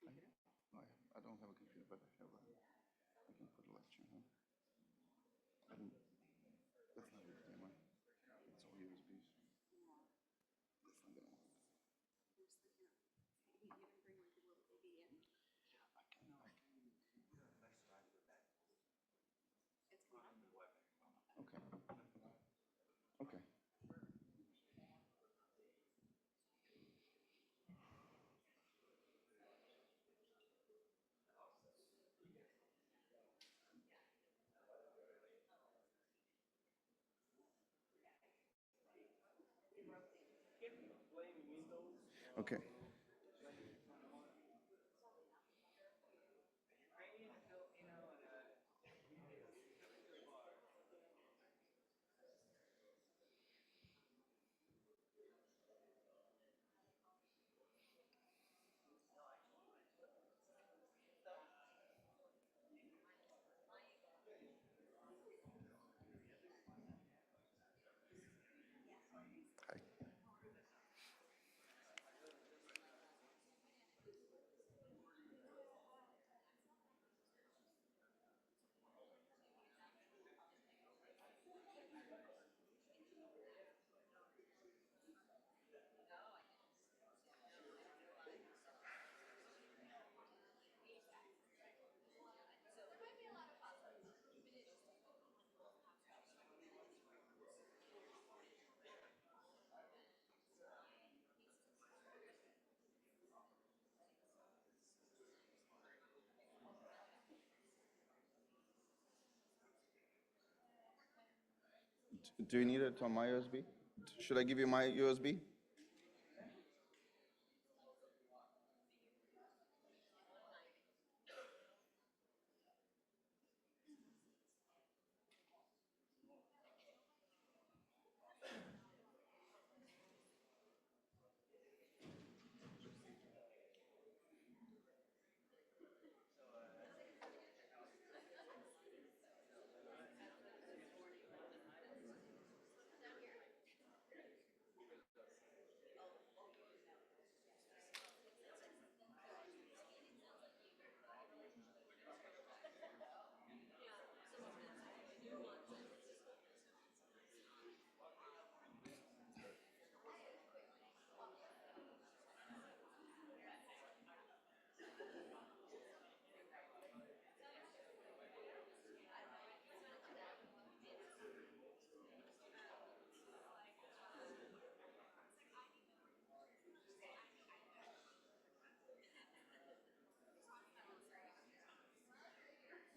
I don't have a computer, but I have a, I can put a lecture. Huh? I don't, that's not HDMI. It's all USBs. That's not gonna work. Okay. Okay. Okay. Hi. Do you need it on my USB? Should I give you my USB?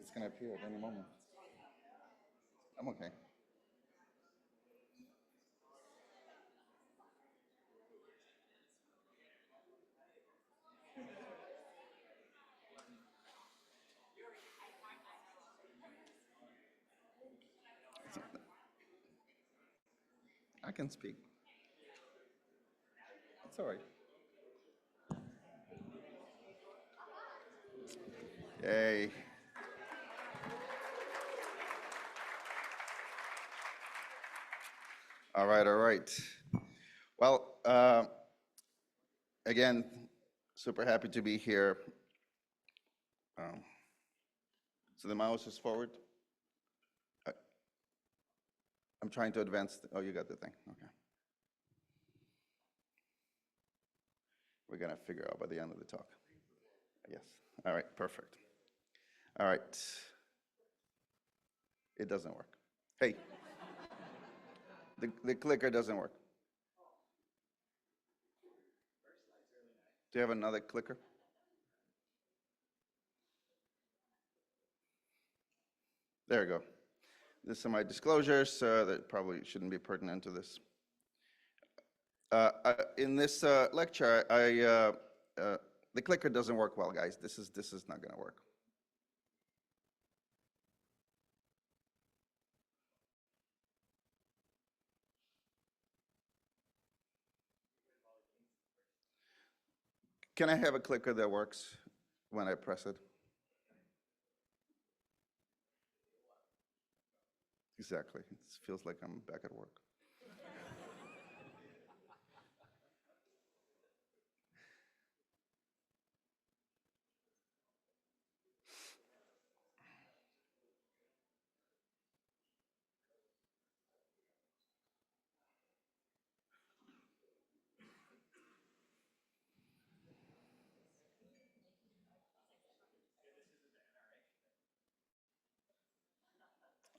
It's gonna appear at any moment. I'm okay. I can speak. It's all right. Yay. All right, all right. Well, again, super happy to be here. Um, so the mouse is forward. I, I'm trying to advance. Oh, you got the thing. Okay. We're going to figure out by the end of the talk. Yes. All right, perfect. All right. It doesn't work. Hey, the clicker doesn't work. Do you have another clicker? There we go. These are my disclosures that probably shouldn't be pertinent to this. In this lecture, the clicker doesn't work well, guys. This is not going to work. Can I have a clicker that works when I press it? Exactly. It feels like I'm back at work.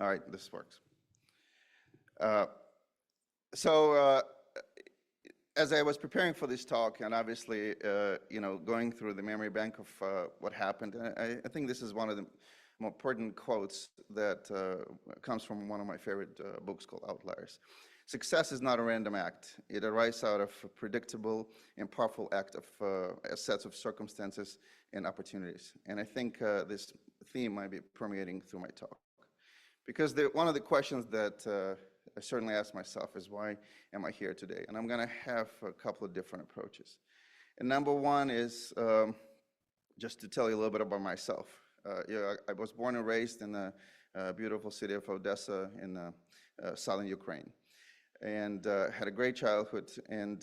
All right, this works. Uh, so, as I was preparing for this talk, and obviously, going through the memory bank of what happened, I think this is one of the more important quotes that comes from one of my favorite books called Outliers. Success is not a random act. It arises out of a predictable and powerful act of a set of circumstances and opportunities. And I think this theme might be permeating through my talk. Because one of the questions that I certainly ask myself is, why am I here today? And I'm going to have a couple of different approaches. And number one is just to tell you a little bit about myself. I was born and raised in the beautiful city of Odessa in southern Ukraine, and had a great childhood. And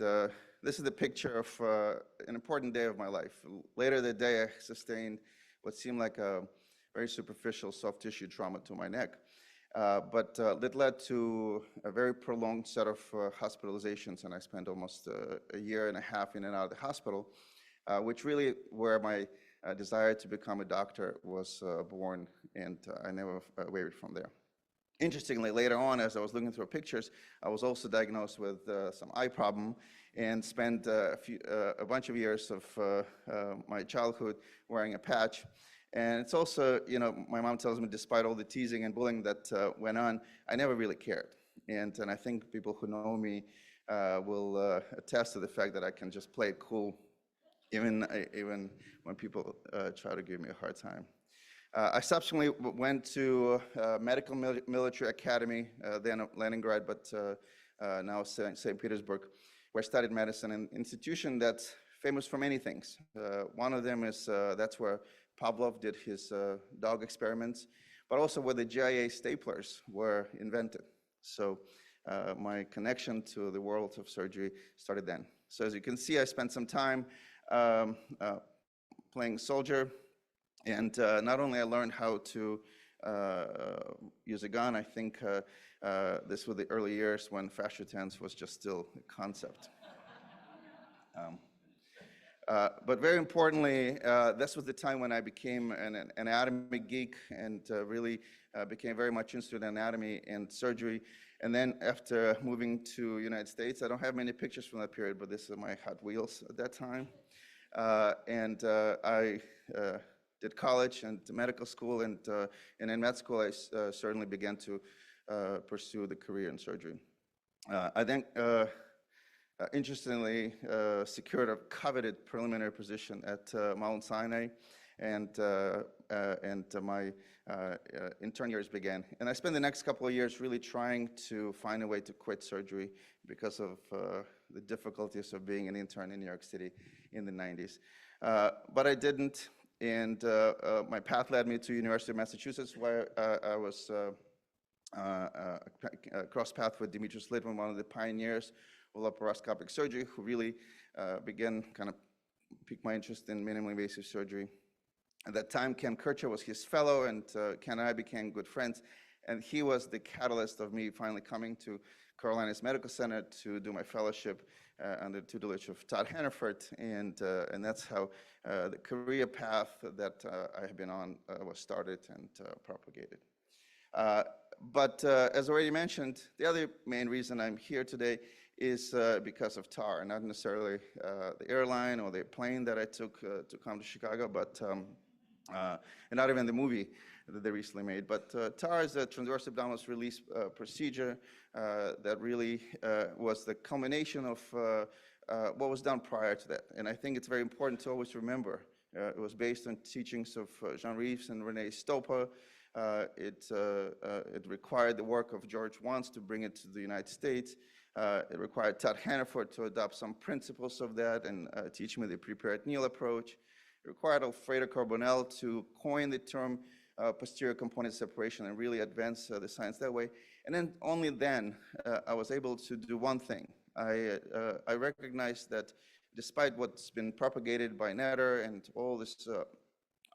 this is the picture of an important day of my life. Later that day, I sustained what seemed like a very superficial soft tissue trauma to my neck. But that led to a very prolonged set of hospitalizations, and I spent almost a year and a half in and out of the hospital, which really where my desire to become a doctor was born, and I never wavered from there. Interestingly, later on, as I was looking through pictures, I was also diagnosed with some eye problem and spent a bunch of years of my childhood wearing a patch. And it's also, my mom tells me, despite all the teasing and bullying that went on, I never really cared. And I think people who know me will attest to the fact that I can just play it cool, even when people try to give me a hard time. I subsequently went to Medical Military Academy, then at Leningrad, but now St. Petersburg, where I studied medicine, an institution that's famous for many things. One of them is that's where Pavlov did his dog experiments, but also where the GIA staplers were invented. So my connection to the world of surgery started then. So as you can see, I spent some time playing soldier, and not only I learned how to use a gun, I think this was the early years when fascia tense was just still a concept. But very importantly, this was the time when I became an anatomy geek and really became very much interested in anatomy and surgery. And then after moving to United States, I don't have many pictures from that period, but this is my Hot Wheels at that time. And I did college and medical school, and in med school, I certainly began to pursue the career in surgery. I then interestingly, secured a coveted preliminary position at Mount Sinai, and my intern years began. And I spent the next couple of years really trying to find a way to quit surgery because of the difficulties of being an intern in New York City in the 90s. But I didn't, and my path led me to University of Massachusetts, where I was cross path with Dmitry Slitman, one of the pioneers of laparoscopic surgery, who really began kind of piqued my interest in minimally invasive surgery. At that time, Ken Kircher was his fellow, and Ken and I became good friends. And he was the catalyst of me finally coming to Carolinas Medical Center to do my fellowship under the tutelage of Todd Hannaford. And that's how the career path that I have been on was started and propagated. But as already mentioned, the other main reason I'm here today is because of TAR, not necessarily the airline or the plane that I took to come to Chicago, but and not even the movie that they recently made. But TAR is a transverse abdominal release procedure that really was the culmination of what was done prior to that. And I think it's very important to always remember. It was based on teachings of Jean Reeves and Renee Stopa. It required the work of George Wantz to bring it to the United States. It required Todd Hannaford to adopt some principles of that and teach me the preperitoneal approach. It required Alfredo Carbonell to coin the term posterior component separation and really advance the science that way. And then only then I was able to do one thing. I recognized that despite what's been propagated by Nader and all this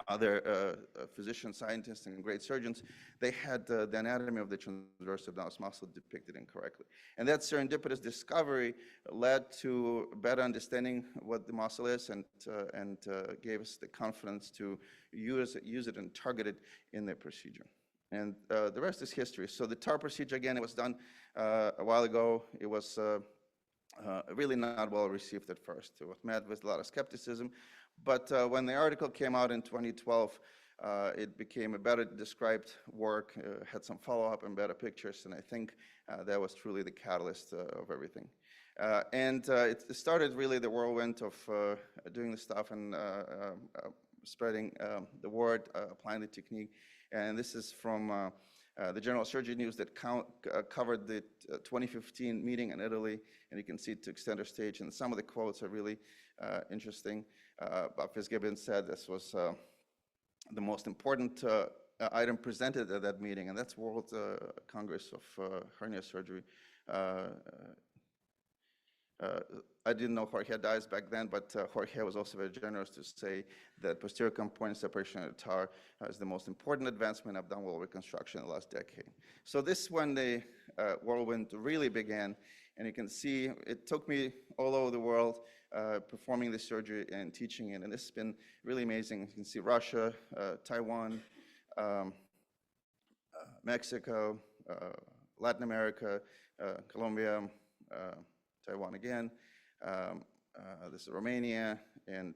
other physicians, scientists, and great surgeons, they had the anatomy of the transverse abdominis muscle depicted incorrectly. And that serendipitous discovery led to better understanding what the muscle is and gave us the confidence to use it and target it in the procedure. And the rest is history. So the TAR procedure, again, it was done a while ago. It was really not well received at first. It was met with a lot of skepticism. But when the article came out in 2012, it became a better described work, had some follow-up and better pictures, and I think that was truly the catalyst of everything. And it started really the whirlwind of doing the stuff and spreading the word, applying the technique. And this is from the General Surgery News that covered the 2015 meeting in Italy, and you can see it took center stage, and some of the quotes are really interesting. Bob Fitzgibbons said this was the most important item presented at that meeting, and that's World Congress of Hernia Surgery. I didn't know Jorge dies back then, but Jorge was also very generous to say that posterior component separation of the TAR is the most important advancement of abdominal reconstruction in the last decade. So this is when the whirlwind really began, and you can see it took me all over the world performing this surgery and teaching it, and this has been really amazing. You can see Russia, Taiwan, Mexico, Latin America, Colombia, Taiwan again, this is Romania, and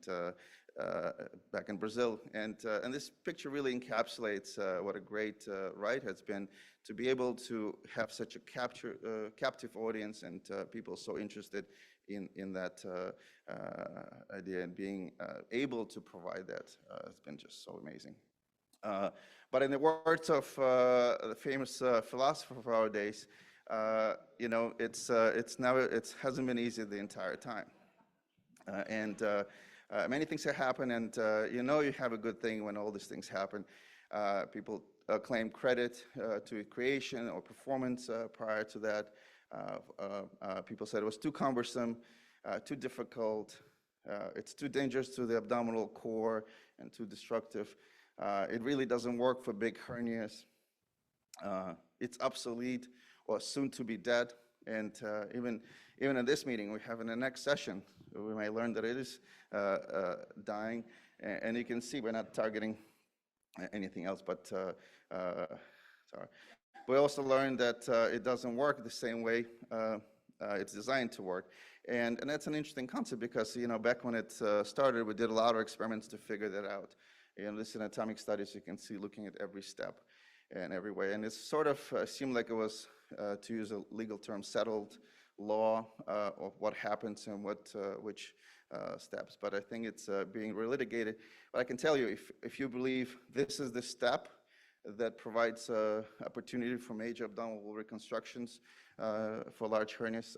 back in Brazil. And this picture really encapsulates what a great ride has been to be able to have such a captive audience and people so interested in that idea, and being able to provide that has been just so amazing. But in the words of the famous philosopher of our days, you know, it hasn't been easy the entire time. And many things have happened, and you know you have a good thing when all these things happen. People claim credit to creation or performance prior to that. People said it was too cumbersome, too difficult, it's too dangerous to the abdominal core and too destructive. It really doesn't work for big hernias. It's obsolete or soon to be dead. And even in this meeting we have in the next session, we may learn that it is dying. And you can see we're not targeting anything else, but sorry. We also learned that it doesn't work the same way it's designed to work. And that's an interesting concept because, you know, back when it started, we did a lot of experiments to figure that out. And this in atomic studies, you can see looking at every step and every way. And it sort of seemed like it was, to use a legal term, settled law of what happens and which steps. But I think it's being relitigated. But I can tell you, if you believe this is the step that provides opportunity for major abdominal reconstructions for large hernias,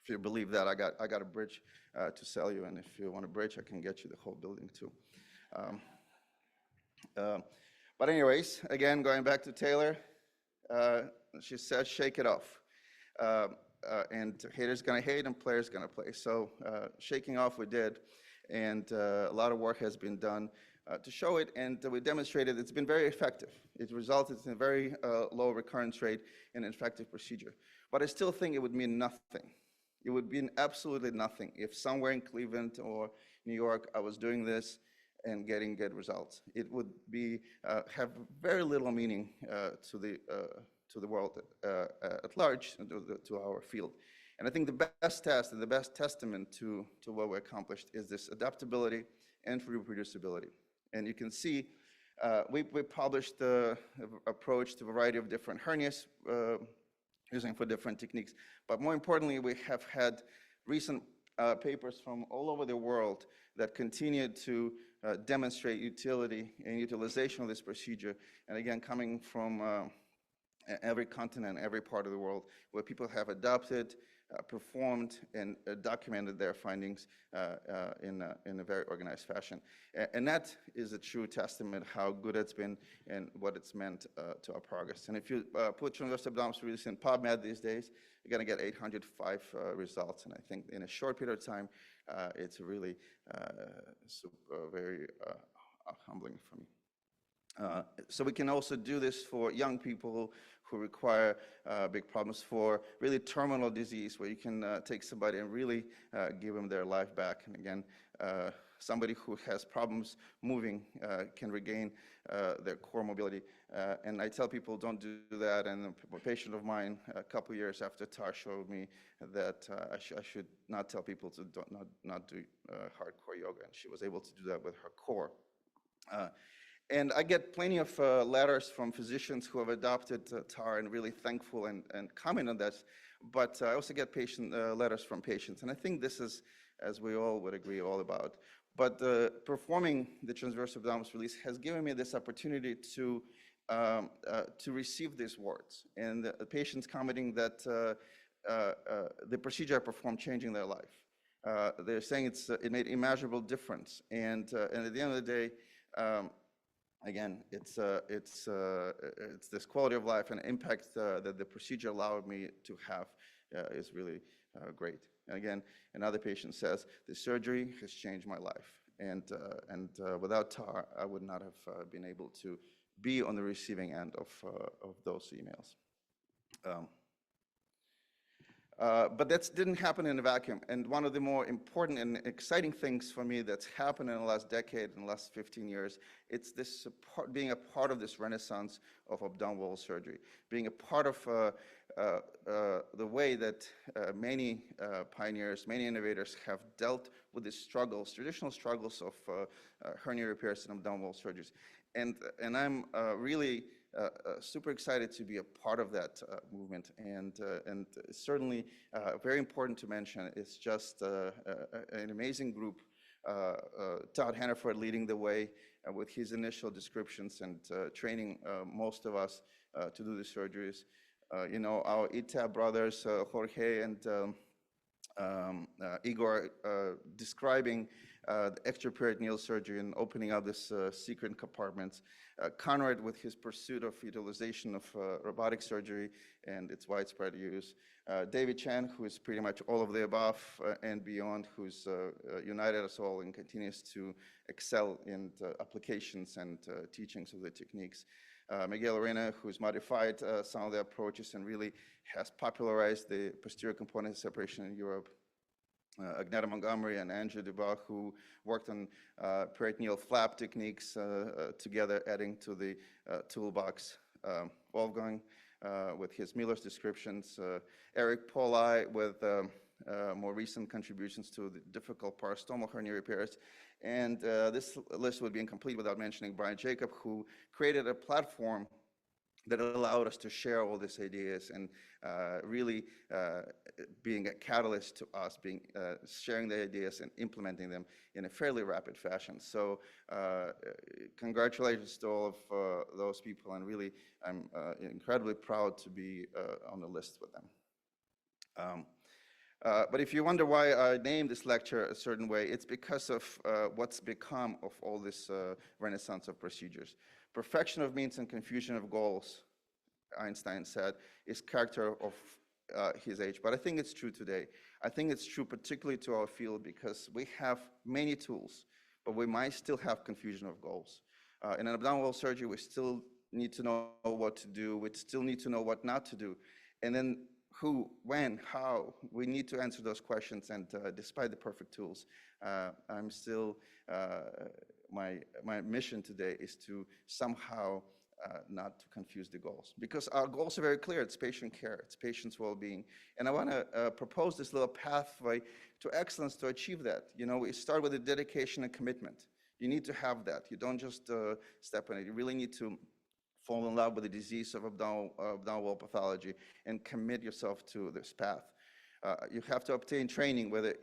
if you believe that, I got a bridge to sell you. And if you want a bridge, I can get you the whole building too. But anyways, again, going back to Taylor, she said, shake it off. And haters gonna hate and players gonna play. So shaking off we did, and a lot of work has been done to show it, and we demonstrated it's been very effective. It resulted in a very low recurrence rate and an effective procedure. But I still think it would mean nothing. It would mean absolutely nothing if somewhere in Cleveland or New York I was doing this and getting good results. It would be have very little meaning to the world at large, to our field. And I think the best test and the best testament to what we accomplished is this adaptability and reproducibility. And you can see we published the approach to a variety of different hernias using for different techniques. But more importantly, we have had recent papers from all over the world that continue to demonstrate utility and utilization of this procedure. And again, coming from every continent, every part of the world, where people have adopted, performed, and documented their findings in a very organized fashion. And that is a true testament how good it's been and what it's meant to our progress. And if you put transverse abdominal release in PubMed these days, you're going to get 805 results. And I think in a short period of time, it's really very humbling for me. So we can also do this for young people who require big problems, for really terminal disease, where you can take somebody and really give them their life back. And again, somebody who has problems moving can regain their core mobility. And I tell people don't do that. And a patient of mine, a couple years after TAR, showed me that I should not tell people to not do hardcore yoga. And she was able to do that with her core. And I get plenty of letters from physicians who have adopted TAR and really thankful and comment on that. But I also get letters from patients. And I think this is, as we all would agree, all about. But performing the transverse abdominis release has given me this opportunity to receive these words. And the patients commenting that the procedure I performed changing their life. They're saying it made immeasurable difference. And at the end of the day, again, it's this quality of life and impact that the procedure allowed me to have is really great. And again, another patient says, the surgery has changed my life. And without TAR, I would not have been able to be on the receiving end of those emails. But that didn't happen in a vacuum. And one of the more important and exciting things for me that's happened in the last decade, in the last 15 years, it's this being a part of this renaissance of abdominal wall surgery, being a part of the way that many pioneers, many innovators have dealt with the struggles, traditional struggles of hernia repairs and abdominal wall surgeries. And I'm really super excited to be a part of that movement, and certainly very important to mention. It's just an amazing group. Todd Hannaford leading the way with his initial descriptions and training most of us to do the surgeries. You know, our ETAB brothers, Jorge and Igor, describing the extraperitoneal surgery and opening up this secret compartments. Conrad with his pursuit of utilization of robotic surgery and its widespread use. David Chen, who is pretty much all of the above and beyond, who's united us all and continues to excel in applications and teachings of the techniques. Miguel Arena, who's modified some of the approaches and really has popularized the posterior component separation in Europe. Agneta Montgomery and Andrew Dubois, who worked on peritoneal flap techniques together, adding to the toolbox. Wolfgang with his Miller's descriptions. Eric Poli with more recent contributions to the difficult parastomal hernia repairs. And this list would be incomplete without mentioning Brian Jacob, who created a platform that allowed us to share all these ideas and really being a catalyst to us, sharing the ideas and implementing them in a fairly rapid fashion. So congratulations to all of those people, and really I'm incredibly proud to be on the list with them. But if you wonder why I named this lecture a certain way, it's because of what's become of all this renaissance of procedures. Perfection of means and confusion of goals, Einstein said, is character of his age. But I think it's true today. I think it's true particularly to our field because we have many tools, but we might still have confusion of goals. In an abdominal wall surgery, we still need to know what to do. We still need to know what not to do. And then who, when, how, we need to answer those questions. And despite the perfect tools, I'm still, my mission today is to somehow not to confuse the goals. Because our goals are very clear. It's patient care. It's patient's well-being. And I want to propose this little pathway to excellence to achieve that. You know, we start with a dedication and commitment. You need to have that. You don't just step in it. You really need to fall in love with the disease of abdominal wall pathology and commit yourself to this path. You have to obtain training, whether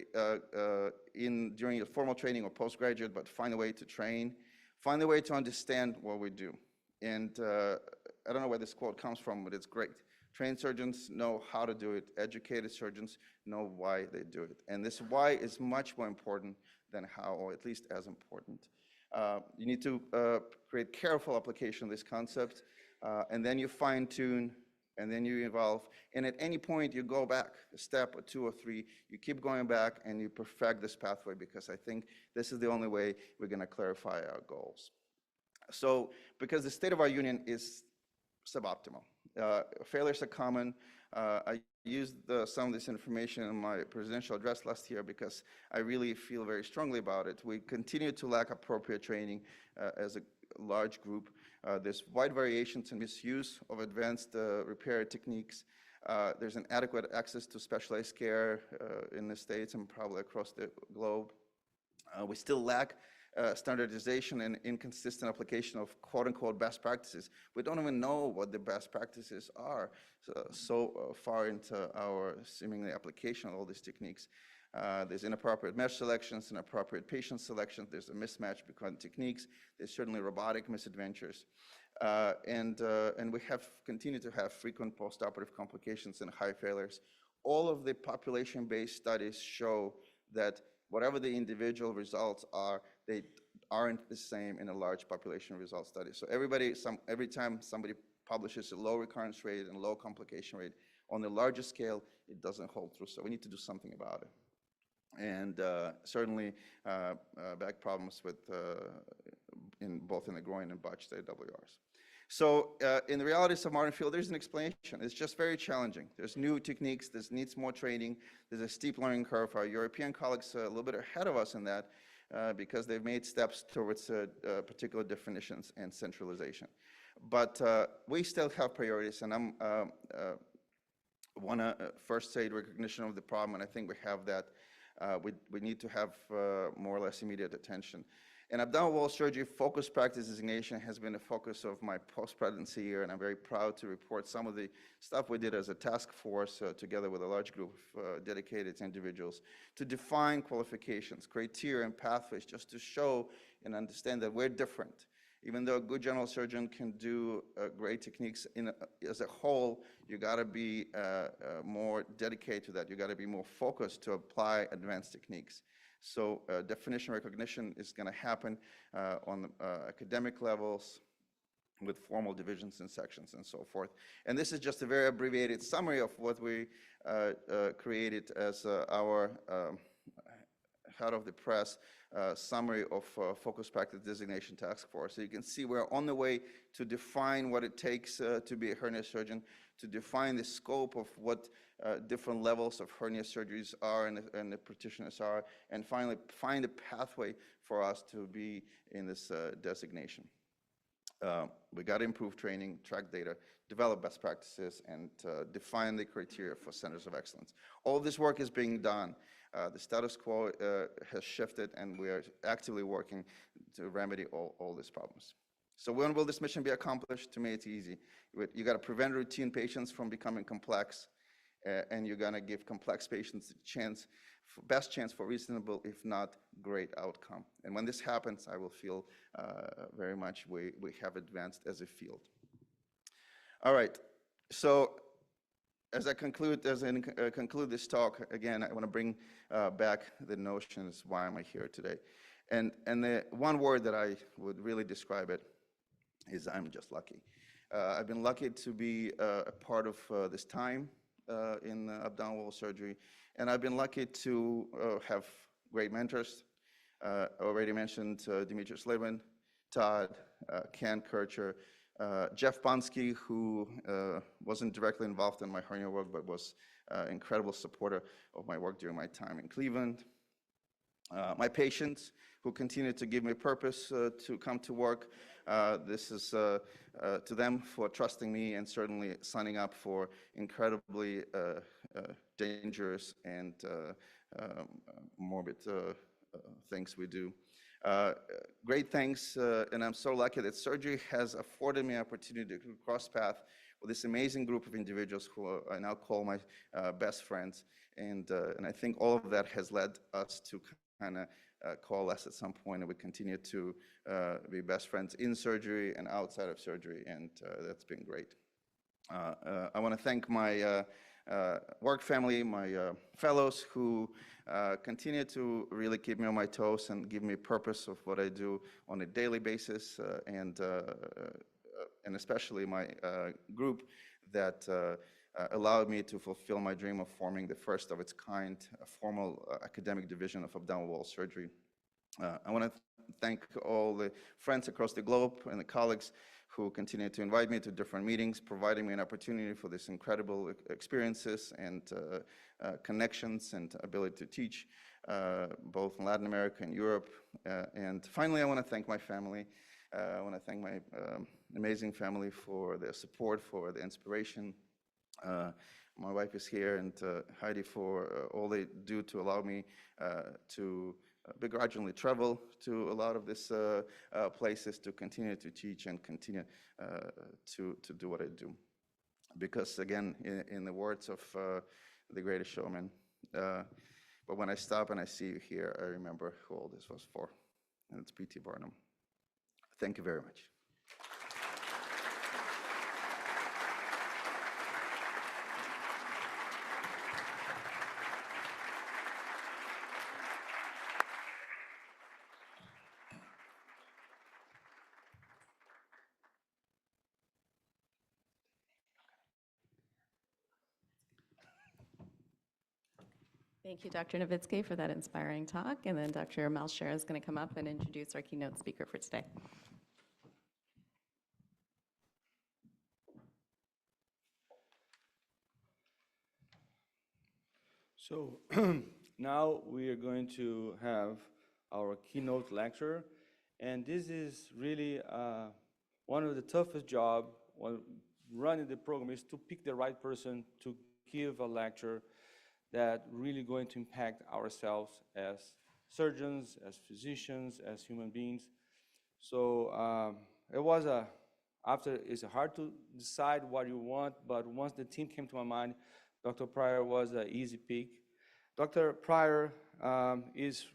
during your formal training or postgraduate, but find a way to train, find a way to understand what we do. And I don't know where this quote comes from, but it's great. Trained surgeons know how to do it. Educated surgeons know why they do it. And this why is much more important than how, or at least as important. You need to create careful application of this concept, and then you fine tune, and then you evolve. And at any point you go back a step or two or three, you keep going back and you perfect this pathway, because I think this is the only way we're gonna clarify our goals. So, because the state of our union is suboptimal, Failures are common. I used some of this information in my presidential address last year because I really feel very strongly about it. We continue to lack appropriate training as a large group. There's wide variations in misuse of advanced repair techniques. There's inadequate access to specialized care in the States and probably across the globe. We still lack standardization and inconsistent application of quote-unquote best practices. We don't even know what the best practices are so far into our seemingly application of all these techniques. There's inappropriate mesh selections, inappropriate patient selections. There's a mismatch between techniques. There's certainly robotic misadventures. And we have continued to have frequent postoperative complications and high failures. All of the population-based studies show that whatever the individual results are, they aren't the same in a large population result study. So every time somebody publishes a low recurrence rate and low complication rate, on the larger scale, it doesn't hold true. So we need to do something about it. And certainly back problems with both in the groin and botched AWRs. So in the realities of modern field, there's an explanation. It's just very challenging. There's new techniques. This needs more training. There's a steep learning curve. Our European colleagues are a little bit ahead of us in that because they've made steps towards particular definitions and centralization. But we still have priorities, and I want to first say recognition of the problem, and I think we have that. We need to have more or less immediate attention. And abdominal wall surgery focused practice designation has been a focus of my post-presidency year, and I'm very proud to report some of the stuff we did as a task force together with a large group of dedicated individuals to define qualifications, criteria, and pathways just to show and understand that we're different. Even though a good general surgeon can do great techniques as a whole, you got to be more dedicated to that. You got to be more focused to apply advanced techniques. So definition recognition is going to happen on the academic levels with formal divisions and sections and so forth. And this is just a very abbreviated summary of what we created as our head of the press summary of focused practice designation task force. So you can see we're on the way to define what it takes to be a hernia surgeon, to define the scope of what different levels of hernia surgeries are and the practitioners are, and finally find a pathway for us to be in this designation. We got to improve training, track data, develop best practices, and define the criteria for centers of excellence. All this work is being done. The status quo has shifted, and we are actively working to remedy all these problems. So when will this mission be accomplished? To me, it's easy. You got to prevent routine patients from becoming complex, and you're going to give complex patients a best chance for reasonable, if not great outcome. And when this happens, I will feel very much we have advanced as a field. All right, so as I conclude this talk, again, I want to bring back the notions, why am I here today? And the one word that I would really describe it is I'm just lucky. I've been lucky to be a part of this time in abdominal wall surgery, and I've been lucky to have great mentors. Already mentioned Demetrius Levin, Todd, Ken Kircher, Jeff Ponsky, who wasn't directly involved in my hernia work, but was an incredible supporter of my work during my time in Cleveland. My patients, who continue to give me purpose to come to work. This is to them for trusting me and certainly signing up for incredibly dangerous and morbid things we do. Great thanks, and I'm so lucky that surgery has afforded me an opportunity to cross path with this amazing group of individuals who I now call my best friends, and I think all of that has led us to kind of coalesce at some point, and we continue to be best friends in surgery and outside of surgery, and that's been great. I want to thank my work family, my fellows who continue to really keep me on my toes and give me purpose of what I do on a daily basis, and especially my group that allowed me to fulfill my dream of forming the first of its kind, a formal academic division of abdominal wall surgery. I want to thank all the friends across the globe and the colleagues who continue to invite me to different meetings, providing me an opportunity for these incredible experiences and connections and ability to teach, both in Latin America and Europe. And finally, I want to thank my family. I want to thank my amazing family for their support, for the inspiration. My wife is here, and Heidi for all they do to allow me to begrudgingly travel to a lot of these places to continue to teach and continue to do what I do. Because again, in the words of the greatest showman, but when I stop and I see you here, I remember who all this was for, and it's P.T. Barnum. Thank you very much. Thank you, Dr. Nowitzki, for that inspiring talk. And then Dr. Malcher is going to come up and introduce our keynote speaker for today. So now we are going to have our keynote lecture. And this is really one of the toughest jobs when running the program is to pick the right person to give a lecture that really going to impact ourselves as surgeons, as physicians, as human beings. So it was it's hard to decide what you want, but once the team came to my mind, Dr. Pryor was an easy pick. Dr. Pryor is